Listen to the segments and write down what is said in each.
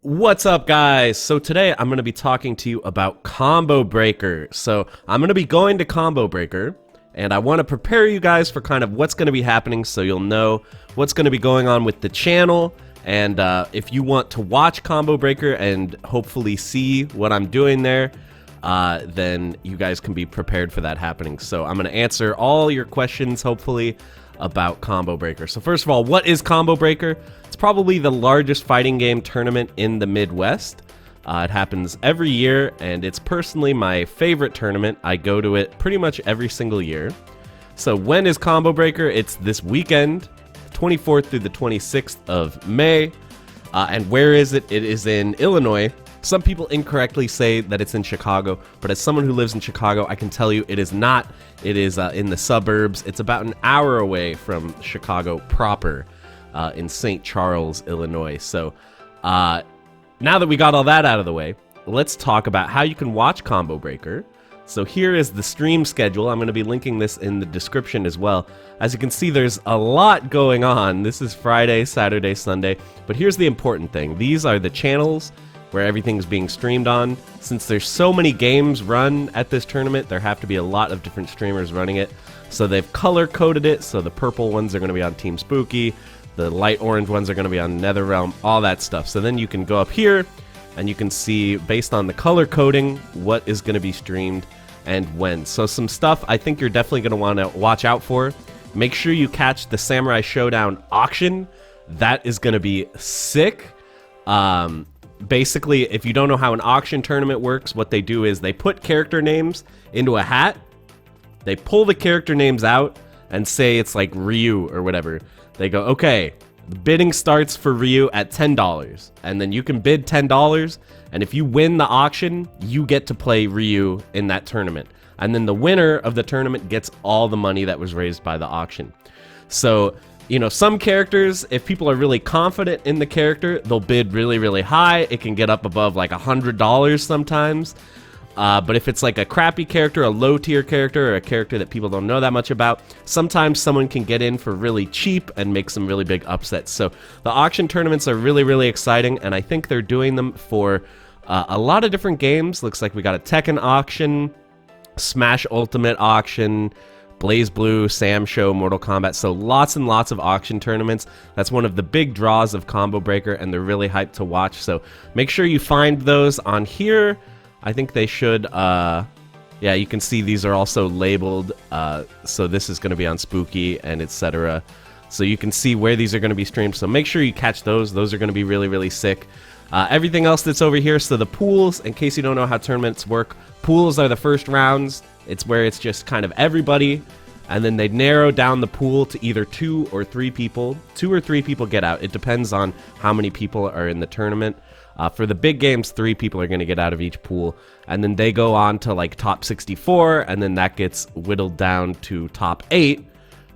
What's up, guys? So today I'm going to be talking to you about Combo Breaker. So I'm going to be going to Combo Breaker, and I want to prepare you guys for kind of what's going to be happening so you'll know what's going to be going on with the channel. And if you want to watch Combo Breaker and hopefully see what I'm doing there, then you guys can be prepared for that happening. So I'm going to answer all your questions, hopefully, about Combo Breaker. So first of all, what is Combo Breaker? It's probably the largest fighting game tournament in the Midwest. It happens every year, and it's personally my favorite tournament. I go to it pretty much every single year. So when is Combo Breaker? It's this weekend, 24th through the 26th of May. And where is it? It is in Illinois. Some people incorrectly say that it's in Chicago, but as someone who lives in Chicago, I can tell you it is not. It is in the suburbs. It's about an hour away from Chicago proper, in St. Charles, Illinois. So now that we got all that out of the way, let's talk about how you can watch Combo Breaker. So here is the stream schedule. I'm going to be linking this in the description as well. As you can see, there's a lot going on. This is Friday, Saturday, Sunday. But here's the important thing. These are the channels where everything's being streamed on. Since there's so many games run at this tournament, there have to be a lot of different streamers running it. So they've color-coded it, so the purple ones are going to be on Team Spooky, the light orange ones are going to be on NetherRealm, all that stuff. So then you can go up here, and you can see, based on the color coding, what is going to be streamed and when. So some stuff I think you're definitely going to want to watch out for. Make sure you catch the Samurai Showdown auction. That is going to be sick. Basically, if you don't know how an auction tournament works, what they do is they put character names into a hat, they pull the character names out, and say it's like Ryu or whatever. They go, okay, the bidding starts for Ryu at $10, and then you can bid $10, and if you win the auction, you get to play Ryu in that tournament. And then the winner of the tournament gets all the money that was raised by the auction. So, you know, some characters, if people are really confident in the character, they'll bid really, really high. It can get up above like $100 sometimes. But if it's like a crappy character, a low-tier character, or a character that people don't know that much about, sometimes someone can get in for really cheap and make some really big upsets. So the auction tournaments are really, really exciting, and I think they're doing them for a lot of different games. Looks like we got a Tekken auction, Smash Ultimate auction, Blaze Blue, Sam Show, Mortal Kombat. So lots and lots of auction tournaments. That's one of the big draws of Combo Breaker, and they're really hyped to watch. So make sure you find those on here. I think they should, yeah, you can see these are also labeled. So this is going to be on Spooky and etc. So you can see where these are going to be streamed. So make sure you catch those. Those are going to be really, really sick. Everything else that's over here, so the pools, in case you don't know how tournaments work, pools are the first rounds. It's where it's just kind of everybody, and then they narrow down the pool to either 2 or 3 people. 2 or 3 people get out. It depends on how many people are in the tournament. For the big games, 3 people are going to get out of each pool, and then they go on to like top 64, and then that gets whittled down to top 8,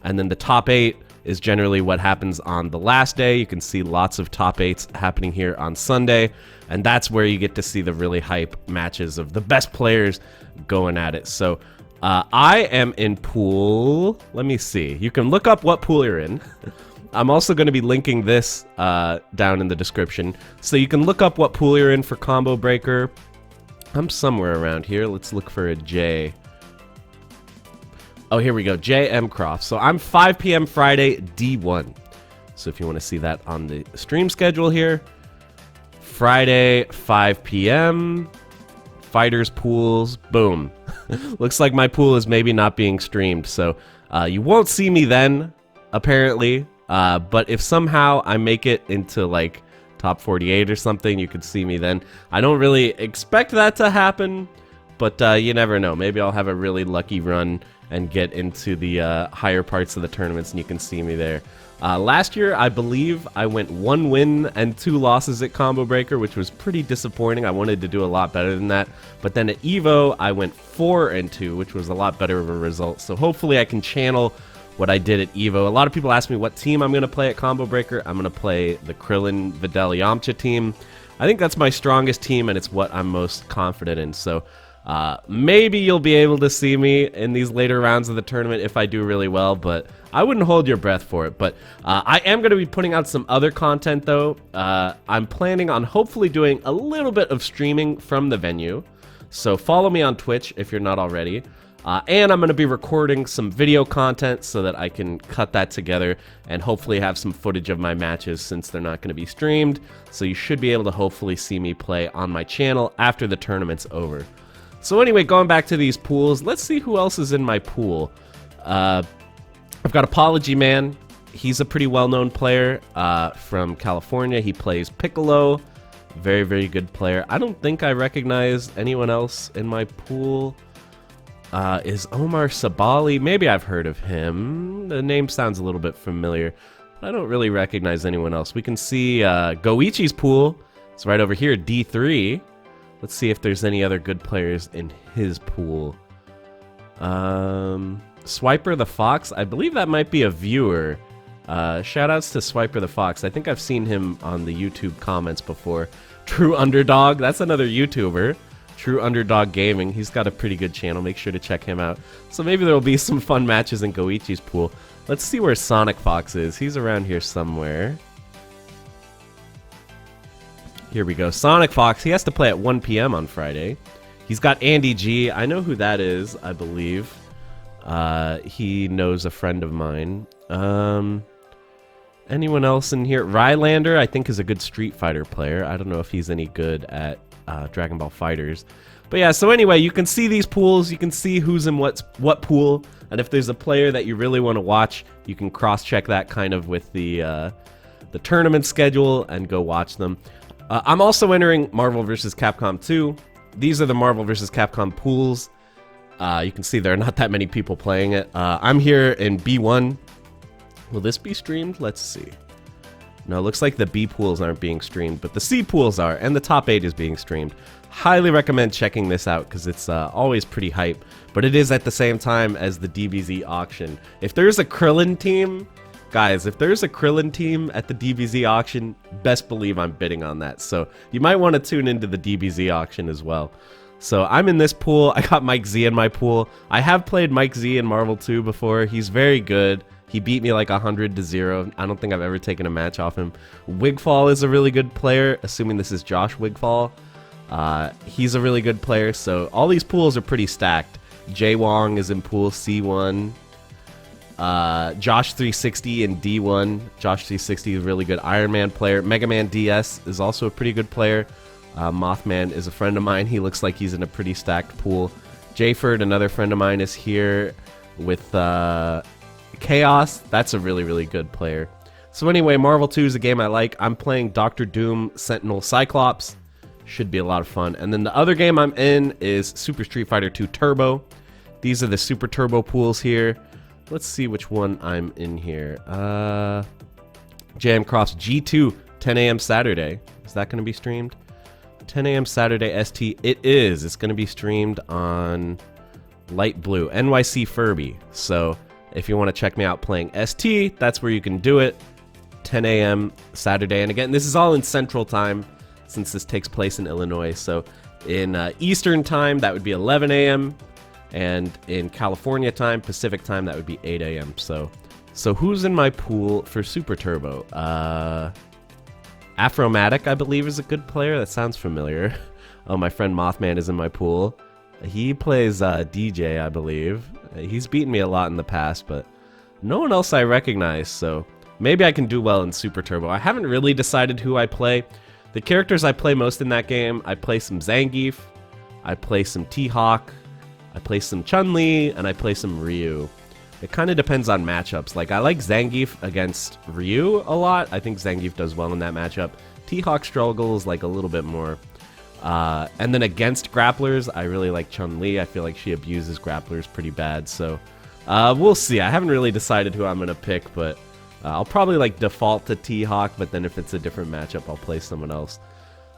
and then the top 8 is generally what happens on the last day. You can see lots of top 8s happening here on Sunday, and that's where you get to see the really hype matches of the best players going at it. So I am in pool, let me see, you can look up what pool you're in. I'm also going to be linking this down in the description, so you can look up what pool you're in for Combo Breaker. I'm somewhere around here. Let's look for a J. Oh, here we go, jmcrofts. So I'm 5 p.m. Friday, D1. So if you want to see that on the stream schedule here, Friday, 5 p.m., fighters pools, boom. Looks like my pool is maybe not being streamed, so you won't see me then, apparently. But if somehow I make it into like top 48 or something, you could see me then. I don't really expect that to happen, but you never know. Maybe I'll have a really lucky run and get into the higher parts of the tournaments, and you can see me there. Last year, I believe I went 1 win and 2 losses at Combo Breaker, which was pretty disappointing. I wanted to do a lot better than that. But then at EVO, I went 4 and 2, which was a lot better of a result. So hopefully I can channel what I did at EVO. A lot of people ask me what team I'm going to play at Combo Breaker. I'm going to play the Krillin Videl Yamcha team. I think that's my strongest team, and it's what I'm most confident in. So Maybe you'll be able to see me in these later rounds of the tournament if I do really well, but I wouldn't hold your breath for it. But I am going to be putting out some other content, though. I'm planning on hopefully doing a little bit of streaming from the venue. So follow me on Twitch if you're not already. And I'm going to be recording some video content so that I can cut that together and hopefully have some footage of my matches since they're not going to be streamed. So you should be able to hopefully see me play on my channel after the tournament's over. So anyway, going back to these pools, let's see who else is in my pool. I've got Apology Man. He's a pretty well-known player from California. He plays Piccolo. Very, very good player. I don't think I recognize anyone else in my pool. Is Omar Sabali? Maybe I've heard of him. The name sounds a little bit familiar. I don't really recognize anyone else. We can see Goichi's pool. It's right over here, D3. Let's see if there's any other good players in his pool. Swiper the Fox. I believe that might be a viewer. Shoutouts to Swiper the Fox. I think I've seen him on the YouTube comments before. True Underdog. That's another YouTuber. True Underdog Gaming. He's got a pretty good channel. Make sure to check him out. So maybe there will be some fun matches in Goichi's pool. Let's see where Sonic Fox is. He's around here somewhere. Here we go. Sonic Fox. He has to play at 1 p.m. on Friday. He's got Andy G. I know who that is, I believe. He knows a friend of mine. Anyone else in here? Rylander, I think, is a good Street Fighter player. I don't know if he's any good at Dragon Ball Fighters. But yeah, so anyway, you can see these pools. You can see who's in what pool. And if there's a player that you really want to watch, you can cross-check that kind of with the tournament schedule and go watch them. I'm also entering Marvel vs. Capcom 2. These are the Marvel vs. Capcom pools. You can see there are not that many people playing it. I'm here in B1. Will this be streamed? Let's see. No, it looks like the B pools aren't being streamed, but the C pools are, and the top 8 is being streamed. Highly recommend checking this out because it's always pretty hype, but it is at the same time as the DBZ auction. If there's a Krillin team, guys, if there's a Krillin team at the DBZ auction, best believe I'm bidding on that. So you might want to tune into the DBZ auction as well. So I'm in this pool. I got Mike Z in my pool. I have played Mike Z in Marvel 2 before. He's very good. He beat me like 100-0. I don't think I've ever taken a match off him. Wigfall is a really good player, assuming this is Josh Wigfall. He's a really good player, so all these pools are pretty stacked. Jay Wong is in pool C1. Josh 360 in D1. Josh 360 is a really good Iron Man player. Mega Man DS is also a pretty good player. Mothman is a friend of mine. He looks like he's in a pretty stacked pool. Jayford, another friend of mine, is here with Chaos. That's a really, really good player. So anyway, Marvel 2 is a game I like. I'm playing Doctor Doom, Sentinel, Cyclops. Should be a lot of fun. And then the other game I'm in is Super Street Fighter 2 Turbo. These are the Super Turbo pools here. Let's see which one I'm in here. jmcrofts G2, 10 a.m. Saturday. Is that going to be streamed? 10 a.m. Saturday ST. It is. It's going to be streamed on Light Blue, NYC Furby. So if you want to check me out playing ST, that's where you can do it. 10 a.m. Saturday. And again, this is all in Central Time since this takes place in Illinois. So in Eastern Time, that would be 11 a.m. And in California Time, Pacific Time, that would be 8 a.m. So who's in my pool for Super Turbo? Afromatic, I believe, is a good player. That sounds familiar. Oh, my friend Mothman is in my pool. He plays DJ, I believe. He's beaten me a lot in the past, but no one else I recognize, so maybe I can do well in Super Turbo. I haven't really decided who I play. The characters I play most in that game, I play some Zangief, I play some T-Hawk, I play some Chun-Li, and I play some Ryu. It kind of depends on matchups. Like, I like Zangief against Ryu a lot. I think Zangief does well in that matchup. T-Hawk struggles like a little bit more. And then against grapplers, I really like Chun-Li. I feel like she abuses grapplers pretty bad. So we'll see. I haven't really decided who I'm going to pick, but I'll probably like default to T-Hawk, but then if it's a different matchup, I'll play someone else.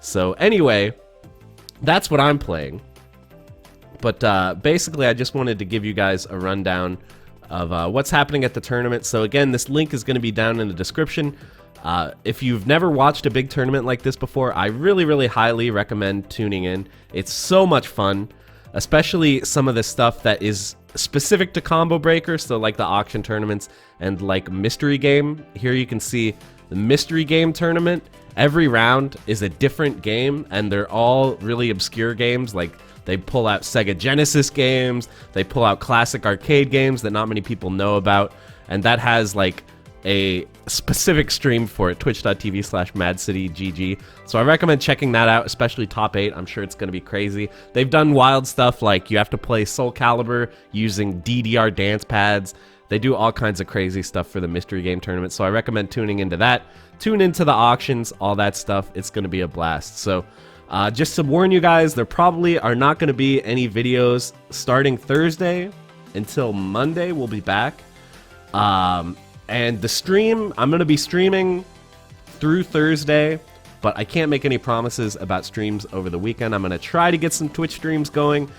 So anyway, that's what I'm playing. But basically, I just wanted to give you guys a rundown of what's happening at the tournament. So again, this link is going to be down in the description. If you've never watched a big tournament like this before, I really, really highly recommend tuning in. It's so much fun, especially some of the stuff that is specific to Combo Breaker, so like the auction tournaments and like mystery game. Here you can see the mystery game tournament. Every round is a different game, and they're all really obscure games. Like, they pull out Sega Genesis games, they pull out classic arcade games that not many people know about, and that has like a specific stream for it, twitch.tv/madcitygg. So I recommend checking that out, especially top 8. I'm sure it's going to be crazy. They've done wild stuff like you have to play Soul Calibur using DDR dance pads. They do all kinds of crazy stuff for the mystery game tournament, so I recommend tuning into that. Tune into the auctions, all that stuff. It's going to be a blast. So just to warn you guys, there probably are not going to be any videos starting Thursday until Monday. We'll be back. And the stream, I'm going to be streaming through Thursday, but I can't make any promises about streams over the weekend. I'm going to try to get some Twitch streams going.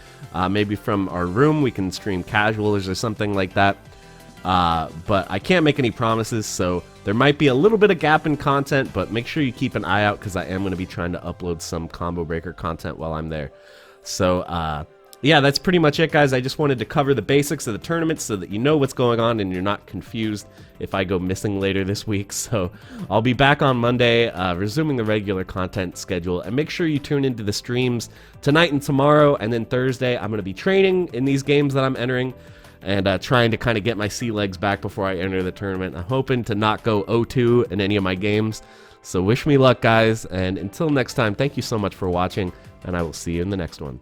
Maybe from our room, we can stream casuals or something like that. But I can't make any promises, so there might be a little bit of gap in content, but make sure you keep an eye out because I am going to be trying to upload some Combo Breaker content while I'm there. So, yeah, that's pretty much it, guys. I just wanted to cover the basics of the tournament so that you know what's going on and you're not confused if I go missing later this week. So I'll be back on Monday, resuming the regular content schedule. And make sure you tune into the streams tonight and tomorrow. And then Thursday, I'm going to be training in these games that I'm entering and trying to kind of get my sea legs back before I enter the tournament. I'm hoping to not go 0-2 in any of my games. So wish me luck, guys. And until next time, thank you so much for watching, and I will see you in the next one.